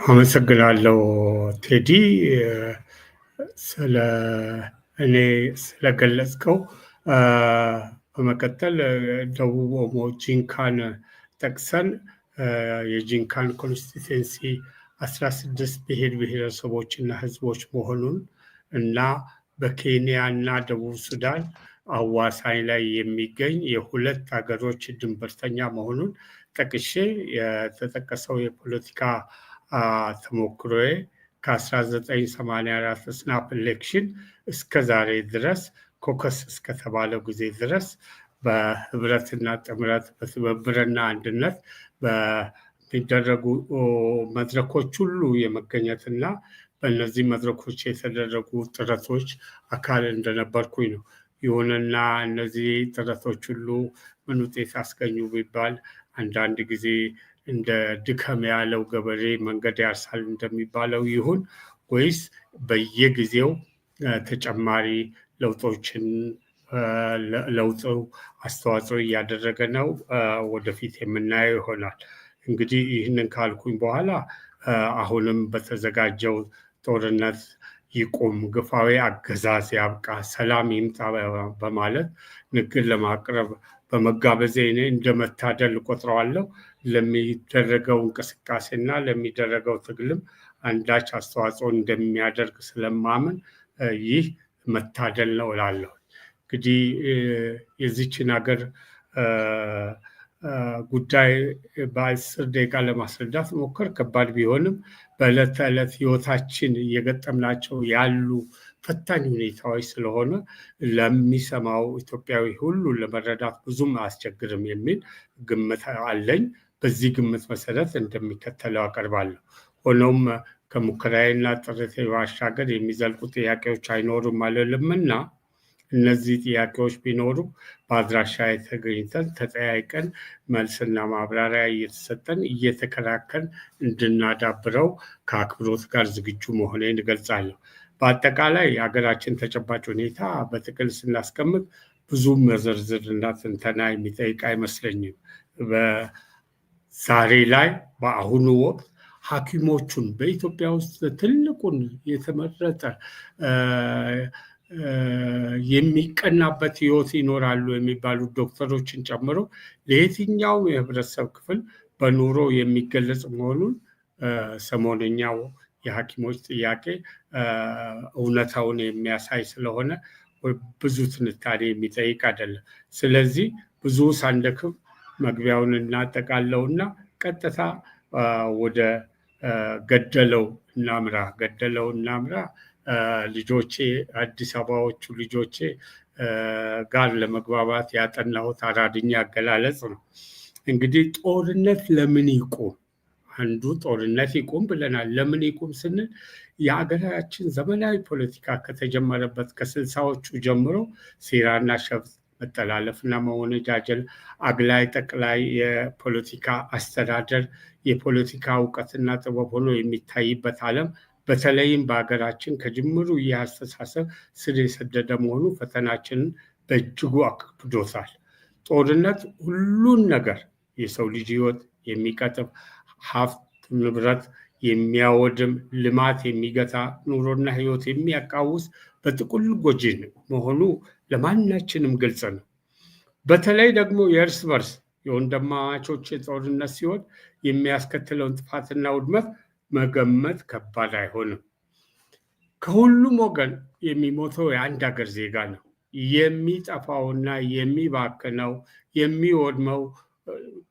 አመሰግናለሁ ቴዲ ስለ እኔ ስለገለጽከው። በመቀጠል ደቡብ ኦሞ ጂንካን ጠቅሰን የጂንካን ኮንስቲትዌንሲ 16 ብሔር ብሔረሰቦችና ህዝቦች መሆኑን እና በኬንያ እና ደቡብ ሱዳን አዋሳኝ ላይ የሚገኝ የሁለት ሀገሮች ድንበርተኛ መሆኑን ጠቅሼ የተጠቀሰው የፖለቲካ ተሞክሮዬ ከ1984 ስናፕ ኤሌክሽን እስከ ዛሬ ድረስ ኮከስ እስከተባለው ጊዜ ድረስ በህብረትና ጥምረት በትብብርና አንድነት በሚደረጉ መድረኮች ሁሉ የመገኘትና በእነዚህ መድረኮች የተደረጉ ጥረቶች አካል እንደነበርኩኝ ነው። ይሁንና እነዚህ ጥረቶች ሁሉ ምን ውጤት አስገኙ ቢባል አንዳንድ ጊዜ እንደ ድከም ያለው ገበሬ መንገድ ያርሳል እንደሚባለው ይሁን ወይስ በየጊዜው ተጨማሪ ለውጦችን ለውጡ አስተዋጽኦ እያደረገ ነው? ወደፊት የምናየው ይሆናል። እንግዲህ ይህንን ካልኩኝ በኋላ አሁንም በተዘጋጀው ጦርነት ይቁም፣ ግፋዊ አገዛዝ ያብቃ፣ ሰላም ይምጣ በማለት ንግግር ለማቅረብ በመጋበዜ እኔ እንደመታደል እቆጥረዋለሁ። ለሚደረገው እንቅስቃሴና ለሚደረገው ትግልም አንዳች አስተዋጽኦ እንደሚያደርግ ስለማምን ይህ መታደል ነው እላለሁ። እንግዲህ የዚችን ሀገር ጉዳይ በ10 ደቂቃ ለማስረዳት ሞከር ከባድ ቢሆንም በዕለት ተዕለት ህይወታችን እየገጠምናቸው ያሉ ፈታኝ ሁኔታዎች ስለሆነ ለሚሰማው ኢትዮጵያዊ ሁሉ ለመረዳት ብዙም አያስቸግርም የሚል ግምት አለኝ። በዚህ ግምት መሰረት እንደሚከተለው አቀርባለሁ። ሆኖም ከሙከራዬና ጥረቴ ባሻገር የሚዘልቁ ጥያቄዎች አይኖሩም አልልምና እነዚህ ጥያቄዎች ቢኖሩ በአድራሻ ተገኝተን ተጠያይቀን መልስና ማብራሪያ እየተሰጠን እየተከራከርን እንድናዳብረው ከአክብሮት ጋር ዝግጁ መሆኔን እገልጻለሁ። በአጠቃላይ የሀገራችን ተጨባጭ ሁኔታ በጥቅል ስናስቀምጥ ብዙ መዘርዝርና ትንተና የሚጠይቅ አይመስለኝም። በዛሬ ላይ በአሁኑ ወቅት ሐኪሞቹን በኢትዮጵያ ውስጥ ትልቁን የተመረጠ የሚቀናበት ህይወት ይኖራሉ የሚባሉ ዶክተሮችን ጨምሮ ለየትኛው የህብረተሰብ ክፍል በኑሮ የሚገለጽ መሆኑን ሰሞነኛው የሐኪሞች ጥያቄ እውነታውን የሚያሳይ ስለሆነ ብዙ ትንታኔ የሚጠይቅ አይደለም። ስለዚህ ብዙ ሳንደክም መግቢያውን እናጠቃለውና ቀጥታ ወደ ገደለው እናምራ። ልጆቼ አዲስ አበባዎቹ ልጆቼ ጋር ለመግባባት ያጠናሁት አራድኛ አገላለጽ ነው። እንግዲህ ጦርነት ለምን ይቁም? አንዱ ጦርነት ይቁም ብለናል። ለምን ይቁም ስንል የሀገራችን ዘመናዊ ፖለቲካ ከተጀመረበት ከ60ዎቹ ጀምሮ ሴራና ሸፍጥ፣ መጠላለፍና መወነጃጀል፣ አግላይ ጠቅላይ የፖለቲካ አስተዳደር የፖለቲካ እውቀትና ጥበብ ሆኖ የሚታይበት ዓለም በተለይም በሀገራችን ከጅምሩ ይህ አስተሳሰብ ስር የሰደደ መሆኑ ፈተናችንን በእጅጉ አክብዶታል። ጦርነት ሁሉን ነገር የሰው ልጅ ህይወት የሚቀጥፍ፣ ሀብት ንብረት የሚያወድም፣ ልማት የሚገታ፣ ኑሮና ህይወት የሚያቃውስ በጥቅሉ ጎጂ መሆኑ ለማናችንም ግልጽ ነው። በተለይ ደግሞ የእርስ በርስ የወንድማማቾች ጦርነት ሲሆን የሚያስከትለውን ጥፋትና ውድመት መገመት ከባድ አይሆንም። ከሁሉም ወገን የሚሞተው የአንድ ሀገር ዜጋ ነው። የሚጠፋውና የሚባክነው የሚወድመው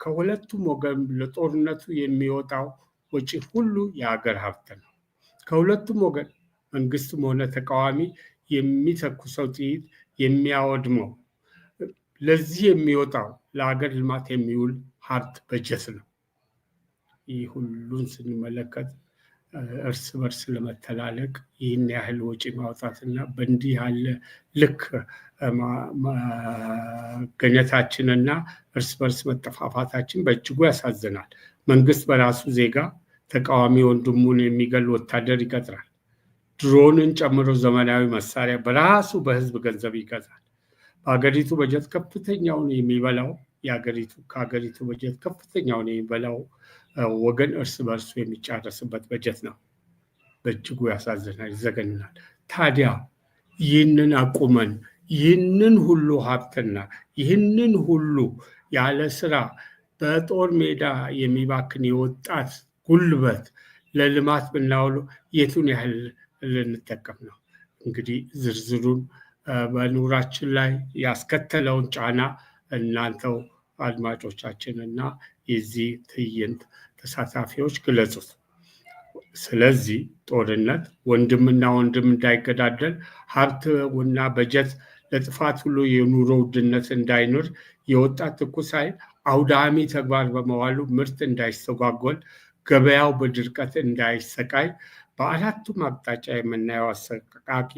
ከሁለቱም ወገን ለጦርነቱ የሚወጣው ወጪ ሁሉ የሀገር ሀብት ነው። ከሁለቱም ወገን መንግስትም ሆነ ተቃዋሚ የሚተኩሰው ጥይት የሚያወድመው ለዚህ የሚወጣው ለሀገር ልማት የሚውል ሀብት በጀት ነው። ይህ ሁሉን ስንመለከት እርስ በርስ ለመተላለቅ ይህን ያህል ወጪ ማውጣትና በእንዲህ ያለ ልክ መገኘታችንና እርስ በርስ መጠፋፋታችን በእጅጉ ያሳዝናል። መንግስት በራሱ ዜጋ ተቃዋሚ ወንድሙን የሚገል ወታደር ይቀጥራል። ድሮንን ጨምሮ ዘመናዊ መሳሪያ በራሱ በህዝብ ገንዘብ ይገዛል። በሀገሪቱ በጀት ከፍተኛውን የሚበላው ከሀገሪቱ በጀት ከፍተኛውን የሚበላው ወገን እርስ በርሱ የሚጫረስበት በጀት ነው። በእጅጉ ያሳዝናል፣ ይዘገንናል። ታዲያ ይህንን አቁመን ይህንን ሁሉ ሀብትና ይህንን ሁሉ ያለ ስራ በጦር ሜዳ የሚባክን የወጣት ጉልበት ለልማት ብናውለው የቱን ያህል ልንጠቀም ነው? እንግዲህ ዝርዝሩን በኑራችን ላይ ያስከተለውን ጫና እናንተው አድማጮቻችን እና የዚህ ትዕይንት ተሳታፊዎች ግለጹት። ስለዚህ ጦርነት ወንድምና ወንድም እንዳይገዳደል፣ ሀብትና በጀት ለጥፋት ሁሉ የኑሮ ውድነት እንዳይኖር፣ የወጣት ትኩስ ኃይል አውዳሚ ተግባር በመዋሉ ምርት እንዳይስተጓጎል፣ ገበያው በድርቀት እንዳይሰቃይ፣ በአራቱም አቅጣጫ የምናየው አሰቃቂ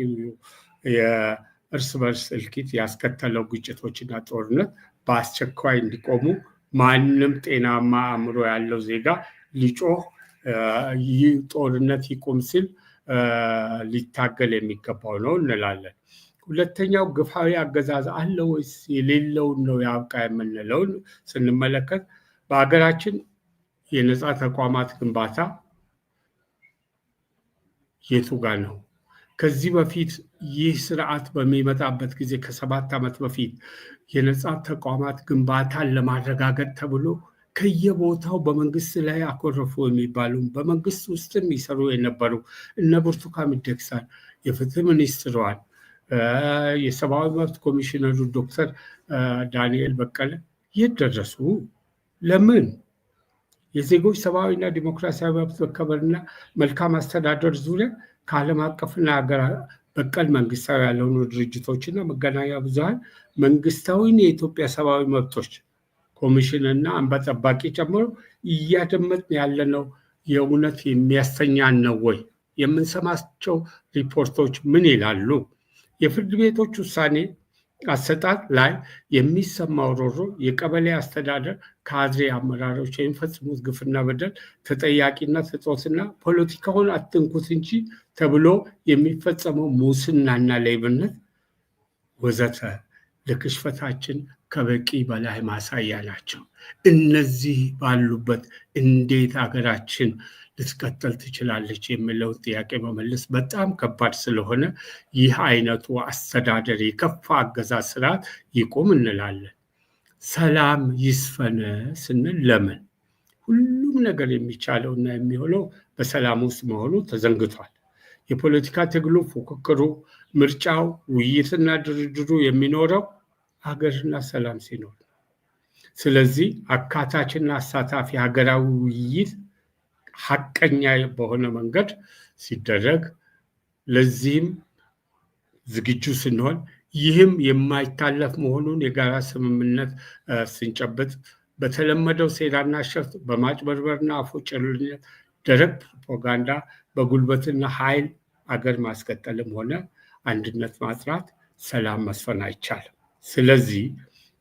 የእርስ በርስ እልቂት ያስከተለው ግጭቶችና ጦርነት በአስቸኳይ እንዲቆሙ ማንም ጤናማ አእምሮ ያለው ዜጋ ሊጮህ ይህ ጦርነት ይቁም ሲል ሊታገል የሚገባው ነው እንላለን። ሁለተኛው ግፋዊ አገዛዝ አለ ወይስ የሌለውን ነው ያብቃ የምንለውን ስንመለከት በሀገራችን የነፃ ተቋማት ግንባታ የቱ ጋር ነው? ከዚህ በፊት ይህ ስርዓት በሚመጣበት ጊዜ ከ7 ዓመት በፊት የነፃ ተቋማት ግንባታን ለማረጋገጥ ተብሎ ከየቦታው በመንግስት ላይ አኮረፉ የሚባሉ በመንግስት ውስጥም ይሰሩ የነበሩ እነ ብርቱካን ሚደቅሳን፣ የፍትህ ሚኒስትሯን፣ የሰብአዊ መብት ኮሚሽነሩ ዶክተር ዳንኤል በቀለ የት ደረሱ? ለምን? የዜጎች ሰብአዊና ዲሞክራሲያዊ መብት መከበርና መልካም አስተዳደር ዙሪያ ከዓለም አቀፍና ሀገር በቀል መንግስታዊ ያልሆኑ ድርጅቶችና መገናኛ ብዙሃን መንግስታዊን የኢትዮጵያ ሰብአዊ መብቶች ኮሚሽንና እንባ ጠባቂ ጨምሮ እያደመጥን ያለነው የእውነት የሚያሰኛን ነው ወይ? የምንሰማቸው ሪፖርቶች ምን ይላሉ? የፍርድ ቤቶች ውሳኔ አሰጣጥ ላይ የሚሰማው ሮሮ የቀበሌ አስተዳደር ካድሬ አመራሮች የሚፈጽሙት ግፍና በደል ተጠያቂነት እጦትና ፖለቲካውን አትንኩት እንጂ ተብሎ የሚፈጸመው ሙስናና ሌብነት ወዘተ ለክሽፈታችን ከበቂ በላይ ማሳያ ናቸው። እነዚህ ባሉበት እንዴት ሀገራችን ልትቀጥል ትችላለች የሚለውን ጥያቄ መመለስ በጣም ከባድ ስለሆነ ይህ አይነቱ አስተዳደር የከፋ አገዛዝ ስርዓት ይቁም እንላለን። ሰላም ይስፈን ስንል ለምን? ሁሉም ነገር የሚቻለውና የሚሆነው በሰላም ውስጥ መሆኑ ተዘንግቷል። የፖለቲካ ትግሉ፣ ፉክክሩ፣ ምርጫው፣ ውይይትና ድርድሩ የሚኖረው ሀገርና ሰላም ሲኖር። ስለዚህ አካታችና አሳታፊ ሀገራዊ ውይይት ሀቀኛ በሆነ መንገድ ሲደረግ ለዚህም ዝግጁ ስንሆን ይህም የማይታለፍ መሆኑን የጋራ ስምምነት ስንጨብጥ በተለመደው ሴራና ሸፍጥ በማጭበርበርና አፎጭልነት ደረቅ ፕሮፓጋንዳ በጉልበትና ኃይል አገር ማስቀጠልም ሆነ አንድነት ማጽናት ሰላም መስፈን አይቻልም። ስለዚህ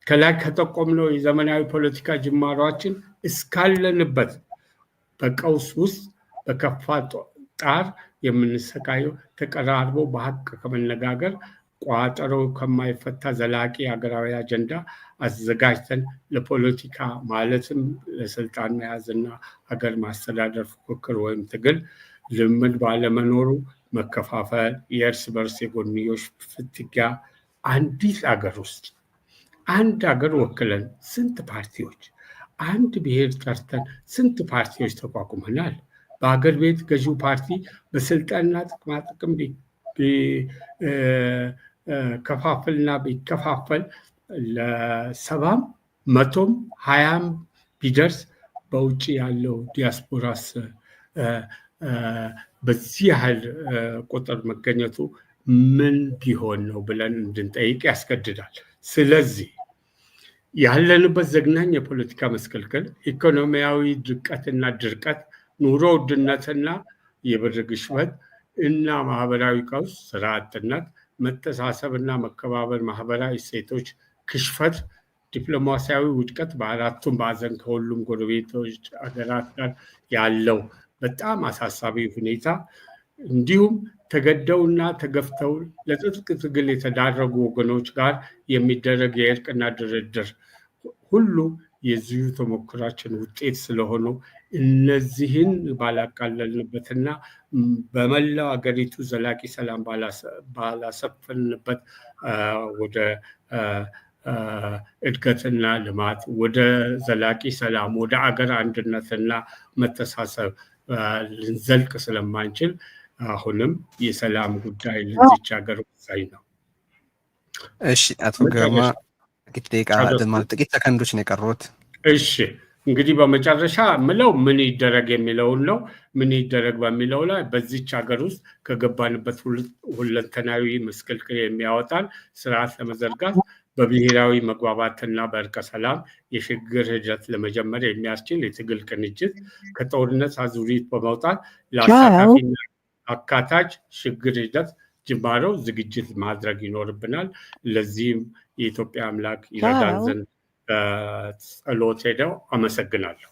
ከላይ ከጠቆምነው የዘመናዊ ፖለቲካ ጅማሯችን እስካለንበት በቀውስ ውስጥ በከፋ ጣር የምንሰቃየው ተቀራርቦ በሀቅ ከመነጋገር ቋጠሮ ከማይፈታ ዘላቂ ሀገራዊ አጀንዳ አዘጋጅተን ለፖለቲካ ማለትም ለስልጣን መያዝና ሀገር ማስተዳደር ፉክክር ወይም ትግል ልምድ ባለመኖሩ መከፋፈል፣ የእርስ በርስ የጎንዮሽ ፍትጊያ አንዲት ሀገር ውስጥ አንድ ሀገር ወክለን ስንት ፓርቲዎች፣ አንድ ብሔር ጠርተን ስንት ፓርቲዎች ተቋቁመናል። በሀገር ቤት ገዢው ፓርቲ በስልጣንና ጥቅማጥቅም ከፋፈልና ቢከፋፈል ለ70 100 20 ቢደርስ በውጭ ያለው ዲያስፖራስ በዚህ ያህል ቁጥር መገኘቱ ምን ቢሆን ነው ብለን እንድንጠይቅ ያስገድዳል። ስለዚህ ያለንበት ዘግናኝ የፖለቲካ መስቀልቅል፣ ኢኮኖሚያዊ ድቀትና ድርቀት፣ ኑሮ ውድነትና የብር ግሽበት እና ማህበራዊ ቀውስ፣ ስራ አጥነት፣ መተሳሰብና መከባበር፣ ማህበራዊ እሴቶች ክሽፈት፣ ዲፕሎማሲያዊ ውድቀት፣ በአራቱም ማዕዘን ከሁሉም ጎረቤቶች ሀገራት ጋር ያለው በጣም አሳሳቢ ሁኔታ እንዲሁም ተገደውና ተገፍተው ለትጥቅ ትግል የተዳረጉ ወገኖች ጋር የሚደረግ የእርቅና ድርድር ሁሉ የዚሁ ተሞክራችን ውጤት ስለሆኑ እነዚህን ባላቃለልንበትና በመላው ሀገሪቱ ዘላቂ ሰላም ባላሰፈንበት ወደ እድገትና ልማት ወደ ዘላቂ ሰላም ወደ አገር አንድነትና መተሳሰብ ልንዘልቅ ስለማንችል አሁንም የሰላም ጉዳይ ለዚች ሀገር ወሳኝ ነው። እሺ አቶ ግርማ ጥቂት ሰከንዶች ነው የቀሩት። እሺ እንግዲህ በመጨረሻ ምለው ምን ይደረግ የሚለውን ነው። ምን ይደረግ በሚለው ላይ በዚች ሀገር ውስጥ ከገባንበት ሁለንተናዊ ምስቅልቅል የሚያወጣን ስርዓት ለመዘርጋት በብሔራዊ መግባባትና በእርቀ ሰላም የሽግግር ሂደት ለመጀመር የሚያስችል የትግል ቅንጅት ከጦርነት አዙሪት በመውጣት ለአሳታፊና አካታች ሽግግር ሂደት ጅማሬው ዝግጅት ማድረግ ይኖርብናል። ለዚህም የኢትዮጵያ አምላክ ይረዳን ዘንድ ጸሎት ሄደው አመሰግናለሁ።